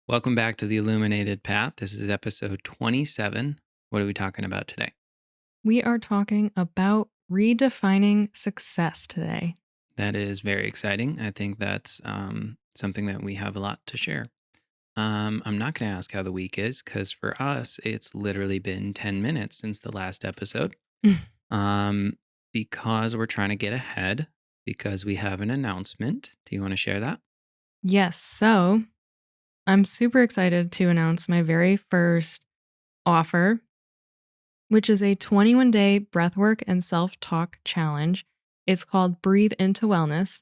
Welcome back to the Illuminated Path. This is episode 27. What are we talking about today? We are talking about redefining success today. That is very exciting. I think that's something that we have a lot to share. I'm not going to ask how the week is because for us, it's literally been 10 minutes since the last episode um, because we're trying to get ahead because we have an announcement. Do you want to share that? Yes, so I'm super excited to announce my very first offer, which is a 21-day breathwork and self-talk challenge. It's called Breathe into Wellness.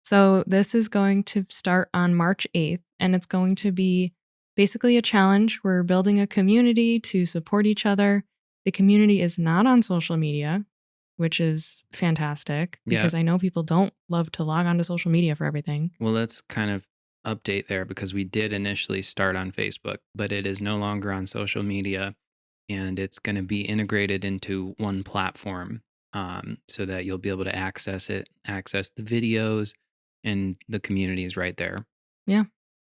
So this is going to start on March 8th, and it's going to be basically a challenge. We're building a community to support each other. The community is not on social media, which is fantastic Yeah. because I know people don't love to log onto social media for everything. Well, let's kind of update there because we did initially start on Facebook, but it is no longer on social media and it's going to be integrated into one platform so that you'll be able to access it, access the videos, and the community is right there. Yeah.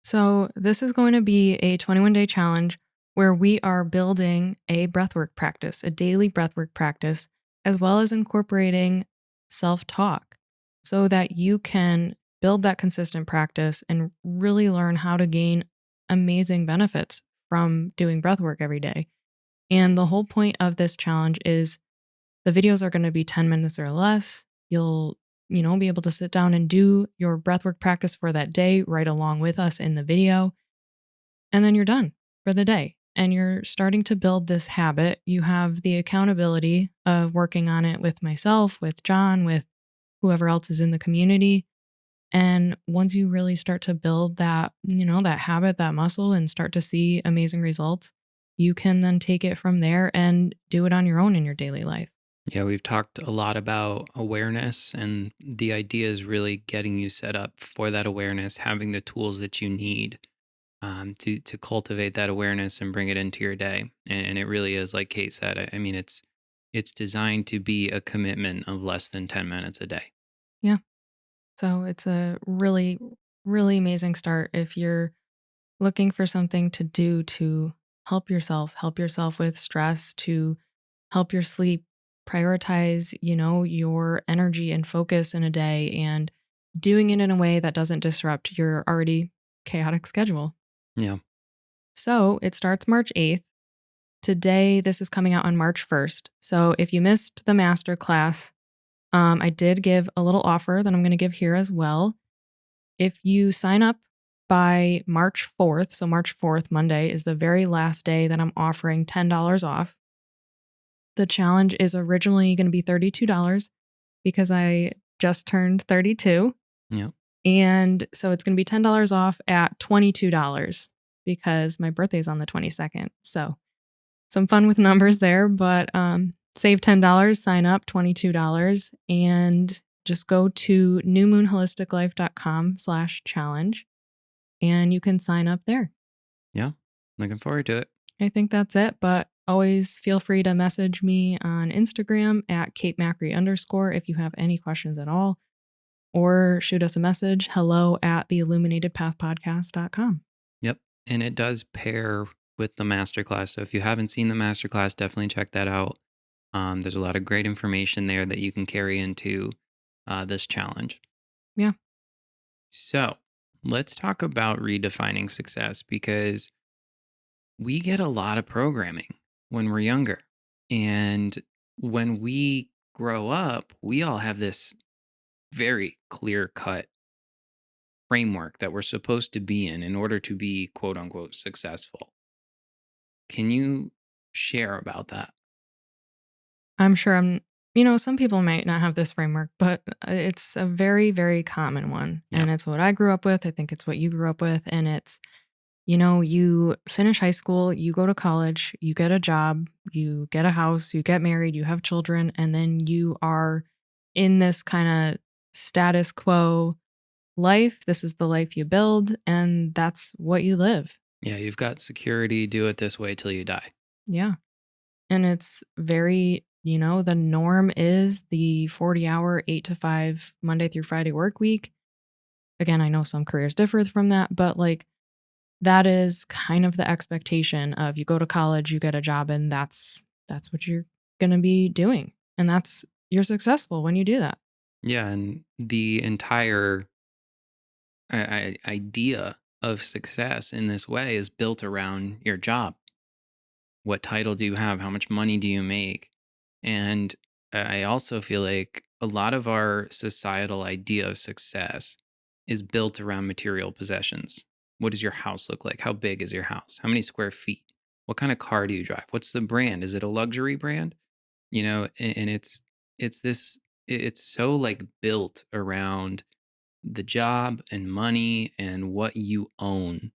So this is going to be a 21-day challenge where we are building a breathwork practice, a daily breathwork practice, as well as incorporating self-talk so that you can build that consistent practice and really learn how to gain amazing benefits from doing breathwork every day. And the whole point of this challenge is the videos are going to be 10 minutes or less. You'll be able to sit down and do your breathwork practice for that day right along with us in the video. And then you're done for the day. And you're starting to build this habit. You have the accountability of working on it with myself, with John, with whoever else is in the community. And once you really start to build that, that habit, that muscle, and start to see amazing results, you can then take it from there and do it on your own in your daily life. Yeah, we've talked a lot about awareness, and the idea is really getting you set up for that awareness, having the tools that you need to cultivate that awareness and bring it into your day. And it really is, like Kate said. I mean, it's designed to be a commitment of less than 10 minutes a day. Yeah. So it's a really, really amazing start if you're looking for something to do to help yourself with stress, to help your sleep, prioritize, your energy and focus in a day and doing it in a way that doesn't disrupt your already chaotic schedule. Yeah. So it starts March 8th. Today, this is coming out on March 1st. So if you missed the master class, I did give a little offer that I'm going to give here as well. If you sign up by March 4th, so March 4th, Monday, is the very last day that I'm offering $10 off. The challenge is originally going to be $32 because I just turned 32. Yeah. And so it's going to be $10 off at $22 because my birthday's on the 22nd. So some fun with numbers there, but save $10, sign up $22, and just go to newmoonholisticlife.com/challenge and you can sign up there. Yeah. Looking forward to it. I think that's it, but always feel free to message me on Instagram at KateMacri_ if you have any questions at all, or shoot us a message, hello@theilluminatedpathpodcast.com. Yep. And it does pair with the masterclass. So if you haven't seen the masterclass, definitely check that out. There's a lot of great information there that you can carry into this challenge. Yeah. So let's talk about redefining success because we get a lot of programming when we're younger. And when we grow up, we all have this very clear cut framework that we're supposed to be in order to be quote unquote successful. Can you share about that? I'm sure some people might not have this framework, but it's a very, very common one. Yeah. And it's what I grew up with. I think it's what you grew up with. And it's, you finish high school, you go to college, you get a job, you get a house, you get married, you have children, and then you are in this kind of status quo life. This is the life you build, and that's what you live. Yeah. You've got security. Do it this way till you die. Yeah. And it's very, the norm is the 40-hour, 8 to 5, Monday through Friday work week. Again, I know some careers differ from that, but like that is kind of the expectation of you go to college, you get a job, and that's what you're going to be doing. And that's you're successful when you do that. Yeah, and the entire idea of success in this way is built around your job. What title do you have? How much money do you make? And I also feel like a lot of our societal idea of success is built around material possessions. What does your house look like? How big is your house? How many square feet? What kind of car do you drive? What's the brand? Is it a luxury brand? And it's this it's so like built around the job and money and what you own.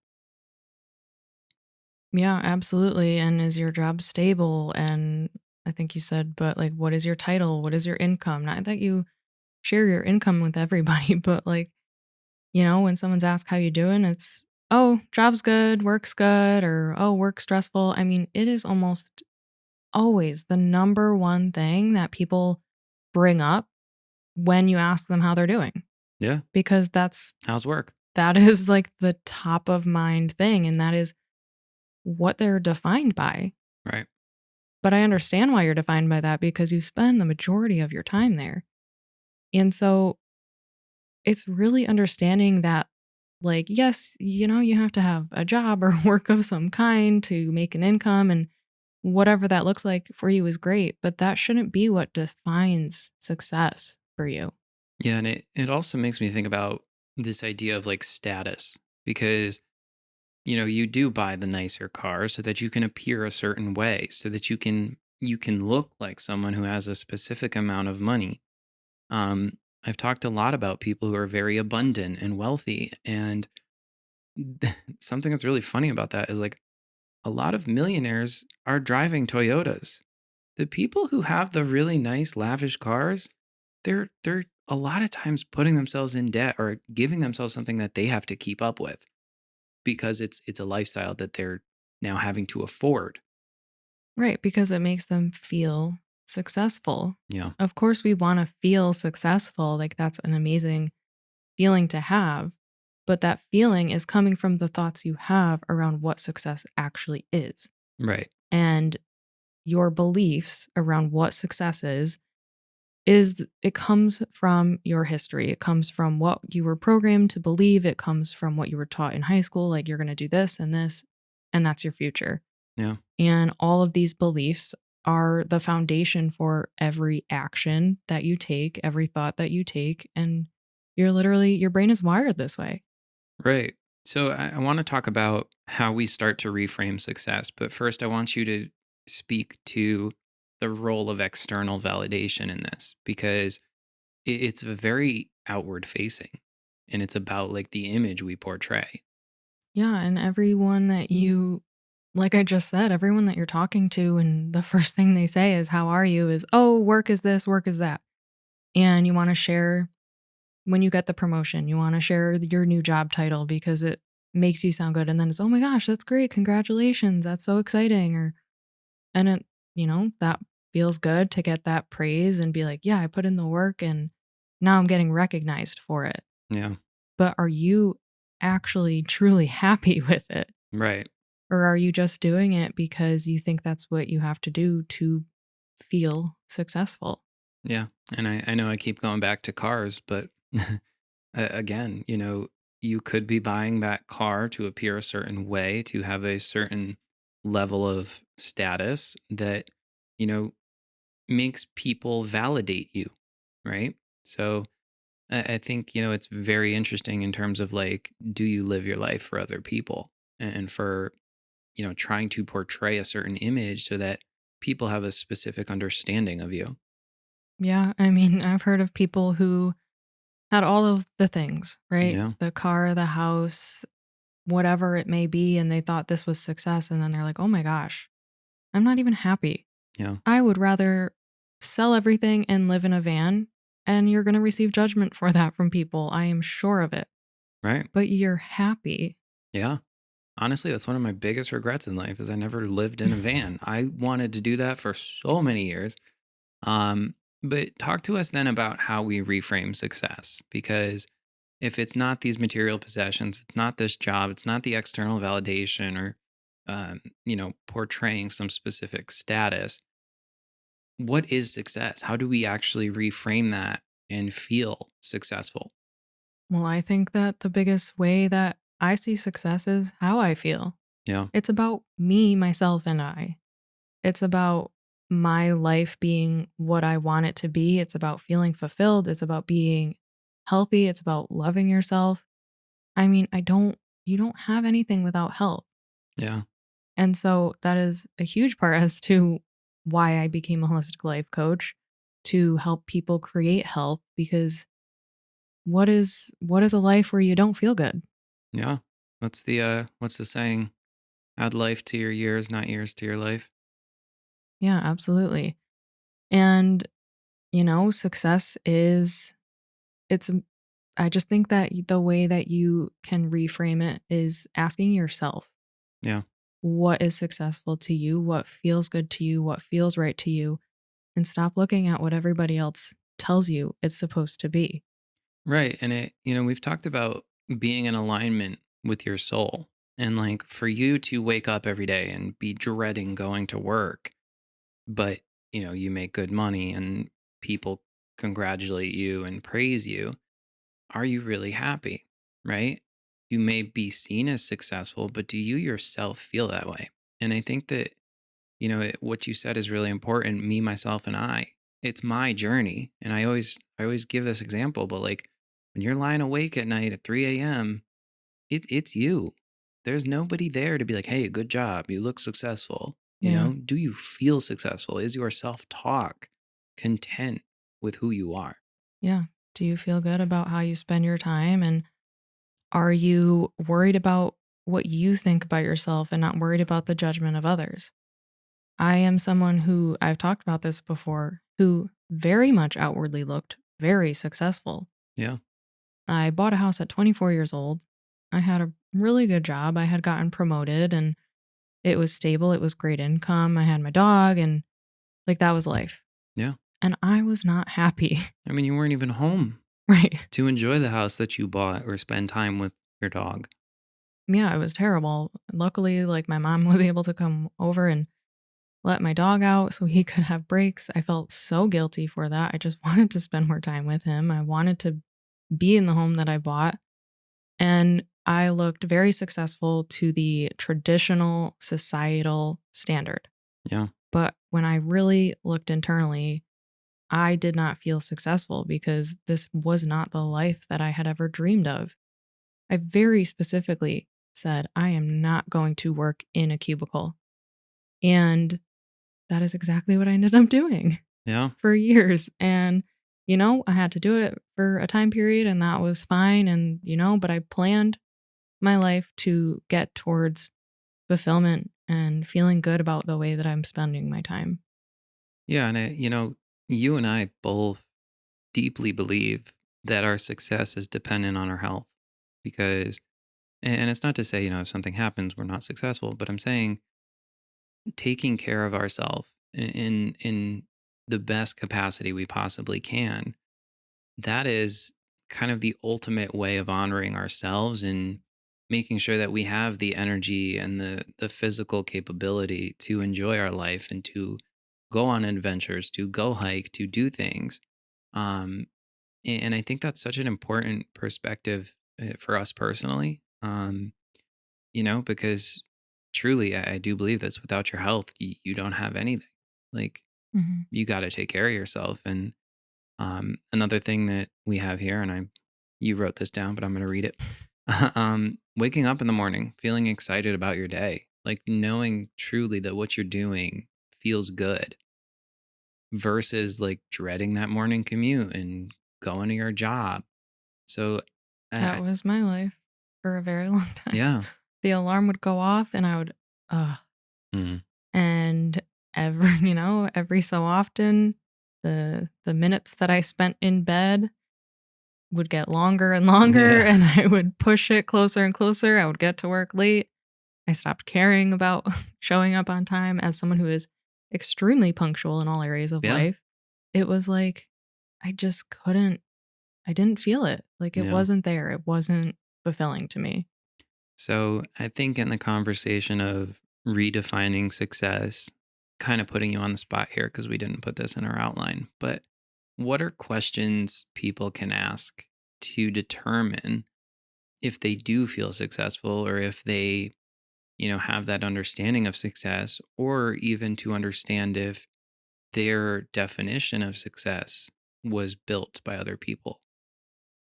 Yeah, absolutely. And is your job stable? And I think you said, but like, what is your title? What is your income? Not that you share your income with everybody, but like, when someone's asked how you doing, it's, oh, job's good, work's good, or oh, work's stressful. I mean, it is almost always the number one thing that people bring up when you ask them how they're doing, Yeah. because How's work? that is like the top of mind thing. And that is what they're defined by. Right. But I understand why you're defined by that because you spend the majority of your time there. And so it's really understanding that, like, yes, you have to have a job or work of some kind to make an income, and whatever that looks like for you is great. But that shouldn't be what defines success for you. Yeah, and it also makes me think about this idea of like status because you do buy the nicer car so that you can appear a certain way, so that you can look like someone who has a specific amount of money. I've talked a lot about people who are very abundant and wealthy, and something that's really funny about that is like a lot of millionaires are driving Toyotas. The people who have the really nice lavish cars, they're a lot of times putting themselves in debt or giving themselves something that they have to keep up with because it's a lifestyle that they're now having to afford. Right. Because it makes them feel successful. Yeah. Of course, we want to feel successful. Like, that's an amazing feeling to have. But that feeling is coming from the thoughts you have around what success actually is. Right. And your beliefs around what success is it comes from your history. It comes from what you were programmed to believe. It comes from what you were taught in high school. Like, you're going to do this, and that's your future. Yeah. And all of these beliefs are the foundation for every action that you take, every thought that you take. And your brain is wired this way. Right. So I want to talk about how we start to reframe success. But first, I want you to speak to the role of external validation in this because it's a very outward facing and it's about like the image we portray. Yeah. And everyone that like I just said, everyone that you're talking to, and the first thing they say is, how are you? Is, oh, work is this, work is that. And you want to share when you get the promotion, you want to share your new job title because it makes you sound good. And then it's, oh my gosh, that's great. Congratulations. That's so exciting. And that feels good to get that praise and be like, yeah, I put in the work and now I'm getting recognized for it. Yeah. But are you actually truly happy with it? Right. Or are you just doing it because you think that's what you have to do to feel successful? Yeah. And I know I keep going back to cars, but again, you could be buying that car to appear a certain way, to have a certain level of status that, you know, makes people validate you. Right. So I think, it's very interesting in terms of like, do you live your life for other people and for, trying to portray a certain image so that people have a specific understanding of you? Yeah. I mean, I've heard of people who had all of the things, right? Yeah. The car, the house, whatever it may be. And they thought this was success. And then they're like, oh my gosh, I'm not even happy. Yeah. I would rather sell everything and live in a van. And you're going to receive judgment for that from people. I am sure of it. Right. But you're happy. Yeah. Honestly, that's one of my biggest regrets in life is I never lived in a van. I wanted to do that for so many years. Um, but talk to us then about how we reframe success because if it's not these material possessions, it's not this job, it's not the external validation or, portraying some specific status, what is success? How do we actually reframe that and feel successful? Well, I think that the biggest way that I see success is how I feel. Yeah. It's about me, myself, and I. It's about my life being what I want it to be. It's about feeling fulfilled. It's about being healthy. It's about loving yourself. I mean, you don't have anything without health. Yeah. And so that is a huge part as to why I became a holistic life coach, to help people create health, because what is a life where you don't feel good? Yeah. What's the saying? Add life to your years, not years to your life. Yeah, absolutely. And success is it's I just think that the way that you can reframe it is asking yourself, Yeah. what is successful to you? What feels good to you? What feels right to you? And stop looking at what everybody else tells you it's supposed to be. Right. And we've talked about being in alignment with your soul. And like for you to wake up every day and be dreading going to work, but you make good money and people congratulate you and praise you, are you really happy? Right? You may be seen as successful, but do you yourself feel that way? And I think that what you said is really important. Me, myself, and I. It's my journey, and I always give this example. But like when you're lying awake at night at 3 a.m., it's you. There's nobody there to be like, "Hey, good job. You look successful." Yeah. Do you feel successful? Is your self talk content with who you are? Yeah. Do you feel good about how you spend your time? And are you worried about what you think about yourself and not worried about the judgment of others? I am someone who, I've talked about this before, who very much outwardly looked very successful. Yeah, I bought a house at 24 years old. I had a really good job. I had gotten promoted and it was stable. It was great income. I had my dog and like that was life. yeah. And I was not happy. I mean, you weren't even home Right. to enjoy the house that you bought or spend time with your dog. Yeah, it was terrible. Luckily, like my mom was able to come over and let my dog out so he could have breaks. I felt so guilty for that. I just wanted to spend more time with him. I wanted to be in the home that I bought. And I looked very successful to the traditional societal standard. Yeah, But when I really looked internally, I did not feel successful because this was not the life that I had ever dreamed of. I very specifically said, I am not going to work in a cubicle. And that is exactly what I ended up doing yeah. for years. And, I had to do it for a time period and that was fine. And, but I planned my life to get towards fulfillment and feeling good about the way that I'm spending my time. Yeah, and you and I both deeply believe that our success is dependent on our health because and it's not to say, if something happens we're not successful, but I'm saying taking care of ourselves in the best capacity we possibly can, that is kind of the ultimate way of honoring ourselves and making sure that we have the energy and the physical capability to enjoy our life and to go on adventures, to go hike, to do things. Um, and I think that's such an important perspective for us personally. Because truly, I do believe this. Without your health, you don't have anything. Like Mhm. you got to take care of yourself. And another thing that we have here, and you wrote this down, but I'm going to read it. Waking up in the morning, feeling excited about your day, like knowing truly that what you're doing feels good versus like dreading that morning commute and going to your job. So, That was my life for a very long time. yeah, The alarm would go off and I would, ugh. mm, And every so often, the minutes that I spent in bed would get longer and longer, yeah, and I would push it closer and closer. I would get to work late. I stopped caring about showing up on time as someone who is extremely punctual in all areas of yeah, life. It was like I just couldn't. I didn't feel it. Like it Yeah. wasn't there. It wasn't fulfilling to me. So I think in the conversation of redefining success, kind of putting you on the spot here because we didn't put this in our outline, but what are questions people can ask to determine if they do feel successful or if they, have that understanding of success, or even to understand if their definition of success was built by other people?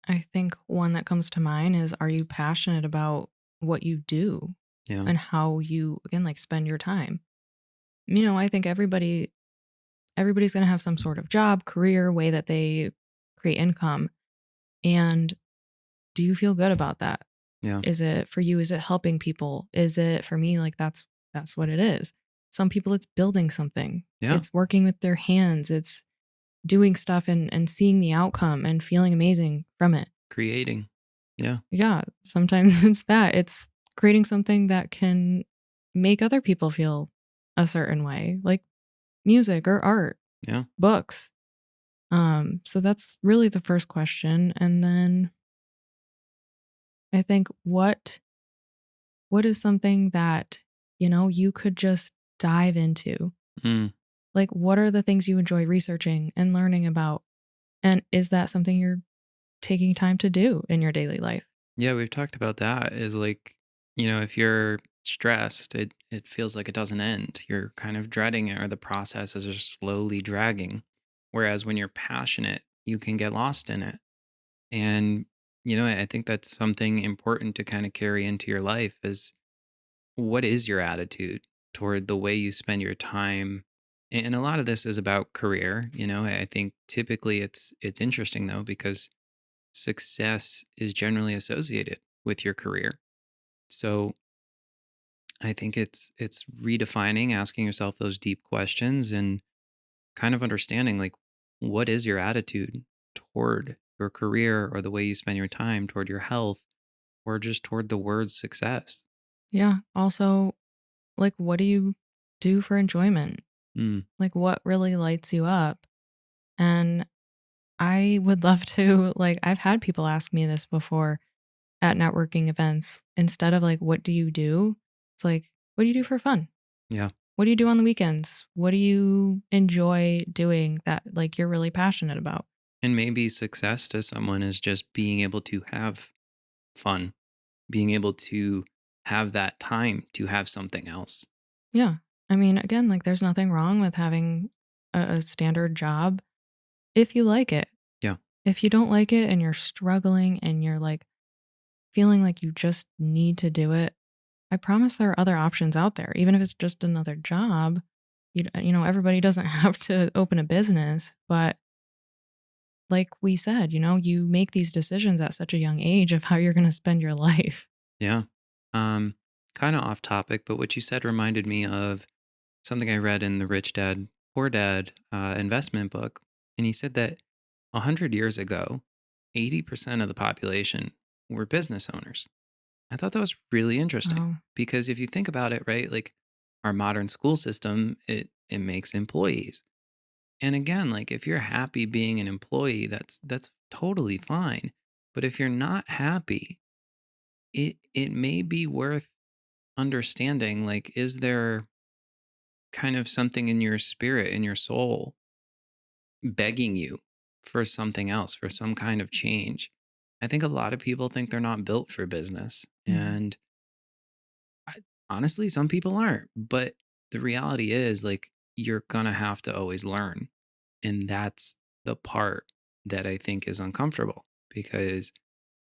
I think one that comes to mind is, are you passionate about what you do Yeah. and how you, again, like spend your time? I think everybody's going to have some sort of job, career, way that they create income. And do you feel good about that? Yeah. Is it for you? Is it helping people? Is it for me? Like that's what it is. Some people it's building something. Yeah. It's working with their hands. It's doing stuff and seeing the outcome and feeling amazing from it. Creating. Yeah. Yeah, sometimes it's that. It's creating something that can make other people feel a certain way, like music or art, Yeah. books. So that's really the first question. And then I think what is something that, you could just dive into? Mm. Like what are the things you enjoy researching and learning about? And is that something you're taking time to do in your daily life? Yeah, we've talked about that is like, if you're stressed, it feels like it doesn't end. You're kind of dreading it or the processes are slowly dragging. Whereas when you're passionate, you can get lost in it. And, I think that's something important to kind of carry into your life is what is your attitude toward the way you spend your time? And a lot of this is about career. I think typically it's interesting though, because success is generally associated with your career. So I think it's redefining, asking yourself those deep questions and kind of understanding like what is your attitude toward your career or the way you spend your time, toward your health, or just toward the word success. Yeah. Also, like what do you do for enjoyment? Mm, Like what really lights you up? And I would love to, like, I've had people ask me this before at networking events. Instead of like, what do you do? It's like, what do you do for fun? yeah. What do you do on the weekends? What do you enjoy doing that like you're really passionate about? And maybe success to someone is just being able to have fun, being able to have that time to have something else. Yeah. I mean, again, like there's nothing wrong with having a standard job if you like it. Yeah. If you don't like it and you're struggling and you're like feeling like you just need to do it, I promise there are other options out there. Even if it's just another job, everybody doesn't have to open a business, but like we said, you make these decisions at such a young age of how you're going to spend your life. Yeah. Um, Kind of off topic, but what you said reminded me of something I read in the Rich Dad Poor Dad investment book. And he said that 100 years ago, 80% of the population were business owners. I thought that was really interesting Oh, because if you think about it, right, like our modern school system, it makes employees. And again, like if you're happy being an employee, that's totally fine. But if you're not happy, it may be worth understanding like is there kind of something in your spirit, in your soul begging you for something else, for some kind of change? I think a lot of people think they're not built for business. mhm. And I, honestly, some people aren't. But the reality is, like, you're going to have to always learn. And that's the part that I think is uncomfortable because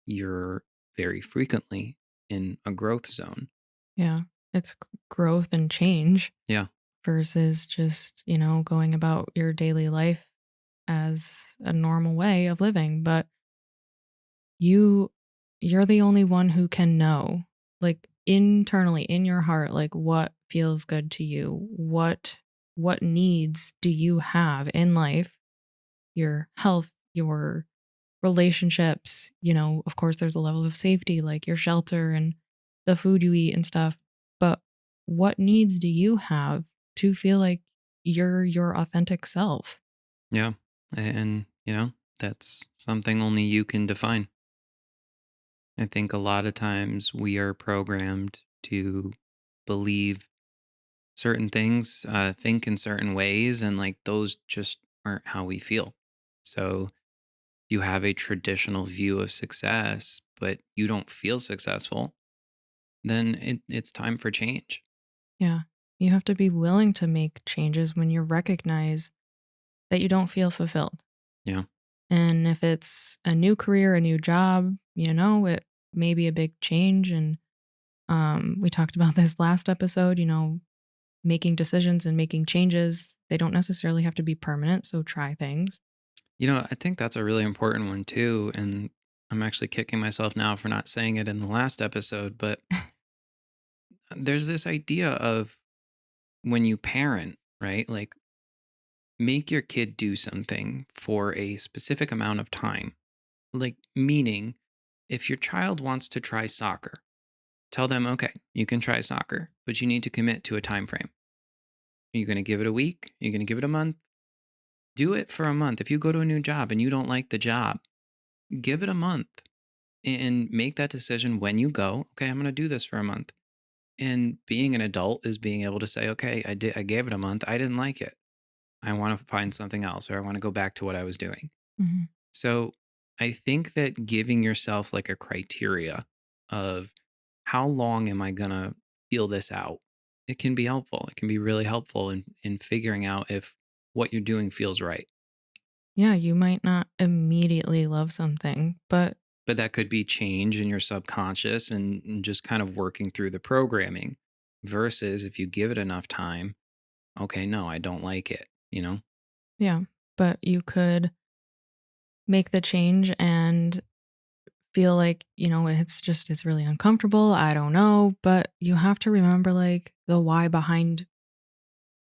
you're very frequently in a growth zone. Yeah. It's growth and change Yeah. versus just, going about your daily life as a normal way of living. But you you're the only one who can know, like internally in your heart, like what feels good to you. What needs do you have in life? Your health, your relationships, of course there's a level of safety like your shelter and the food you eat and stuff. But what needs do you have to feel like you're your authentic self? Yeah. And, That's something only you can define. I think a lot of times we are programmed to believe certain things, think in certain ways, and like those just aren't how we feel. So you have a traditional view of success, but you don't feel successful, then it's time for change. Yeah. You have to be willing to make changes when you recognize that you don't feel fulfilled. Yeah. And if it's a new career, a new job, it may be a big change. And we talked about this last episode, making decisions and making changes, they don't necessarily have to be permanent. So try things. I think that's a really important one too. And I'm actually kicking myself now for not saying it in the last episode, but there's this idea of when you parent, right? Like make your kid do something for a specific amount of time. Like, meaning, if your child wants to try soccer, tell them, okay, you can try soccer, but you need to commit to a time frame. Are you going to give it a week? Are you going to give it a month? Do it for a month. If you go to a new job and you don't like the job, give it a month and make that decision when you go. Okay, I'm going to do this for a month. And being an adult is being able to say, okay, I gave it a month. I didn't like it. I want to find something else, or I want to go back to what I was doing. Mhm. So I think that giving yourself like a criteria of how long am I going to feel this out, it can be helpful. It can be really helpful in figuring out if what you're doing feels right. Yeah, you might not immediately love something, but But that could be change in your subconscious and just kind of working through the programming versus if you give it enough time, okay, no, I don't like it. yeah, but you could make the change and feel like, it's really uncomfortable. I don't know, but you have to remember like the why behind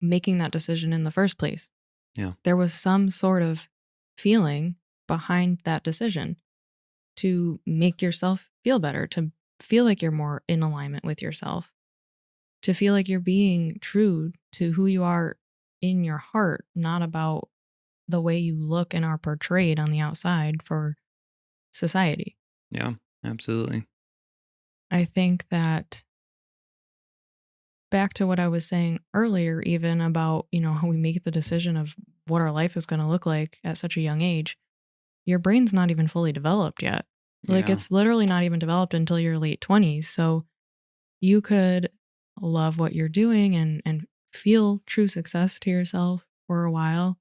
making that decision in the first place. Yeah. There was some sort of feeling behind that decision to make yourself feel better, to feel like you're more in alignment with yourself, to feel like you're being true to who you are in your heart, not about the way you look and are portrayed on the outside for society. Yeah. Absolutely. I think that back to what I was saying earlier, even about, how we make the decision of what our life is going to look like at such a young age, your brain's not even fully developed yet. Like Yeah. it's literally not even developed until your late 20s. So you could love what you're doing and feel true success to yourself for a while.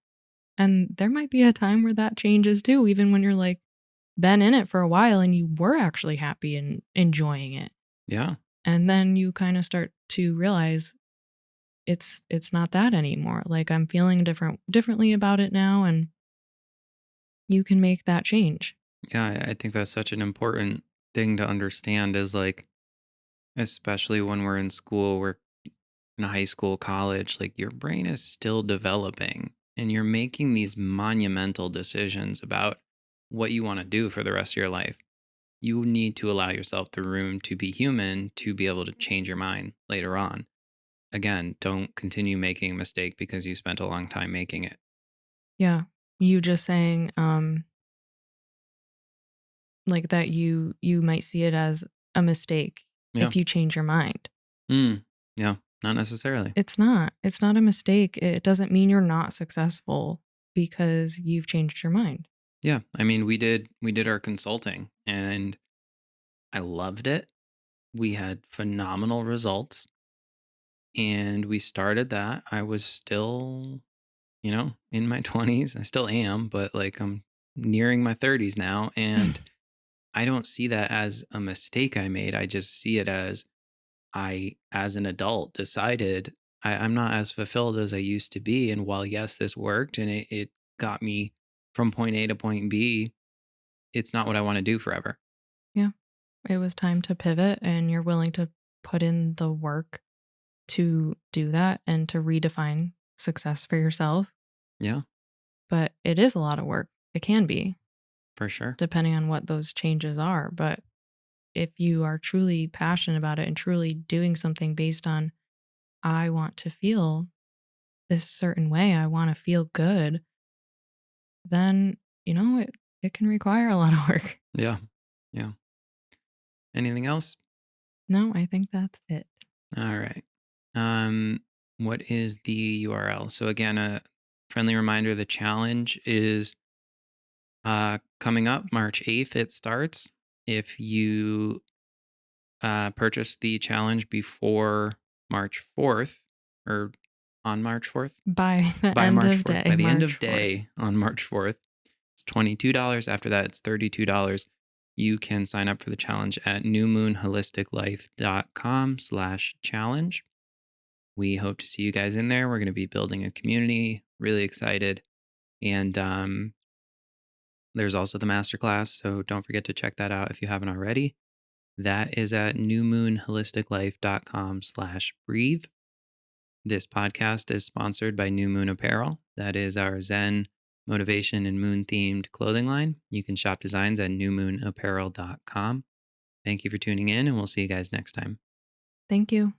And there might be a time where that changes too, even when you're like been in it for a while and you were actually happy and enjoying it. Yeah. And then you kind of start to realize it's not that anymore. Like I'm feeling differently about it now and you can make that change. Yeah. I think that's such an important thing to understand is like, especially when we're in school, we're in high school, college, like your brain is still developing and you're making these monumental decisions about what you want to do for the rest of your life. You need to allow yourself the room to be human to be able to change your mind later on. Again, don't continue making a mistake because you spent a long time making it. Yeah. You just saying like that you might see it as a mistake Yeah. if you change your mind. Mm. Yeah. Not necessarily. It's not. It's not a mistake. It doesn't mean you're not successful because you've changed your mind. Yeah. I mean, we did our consulting and I loved it. We had phenomenal results and we started that. I was still, in my 20s. I still am, but like I'm nearing my 30s now and I don't see that as a mistake I made. I just see it as I, as an adult, decided I'm not as fulfilled as I used to be. And while, yes, this worked and it got me from point A to point B, it's not what I want to do forever. Yeah. It was time to pivot and you're willing to put in the work to do that and to redefine success for yourself. Yeah, But it is a lot of work. It can be, for sure. depending on what those changes are. But if you are truly passionate about it and truly doing something based on, I want to feel this certain way, I want to feel good, then, it can require a lot of work. Yeah. Yeah. Anything else? No, I think that's it. All right. Um, what is the URL? So again, a friendly reminder, the challenge is coming up March 8th. It starts. If you purchase the challenge before March 4th or on March 4th, By the by end March of 4th, day, by the end March of 4th. day on March 4th, it's $22. After that, it's $32. You can sign up for the challenge at newmoonholisticlife.com/challenge. We hope to see you guys in there. We're going to be building a community. Really excited. And there's also the masterclass. So don't forget to check that out if you haven't already. That is at newmoonholisticlife.com/breathe. This podcast is sponsored by New Moon Apparel. That is our Zen, motivation, and moon themed clothing line. You can shop designs at newmoonapparel.com. Thank you for tuning in, and we'll see you guys next time. Thank you.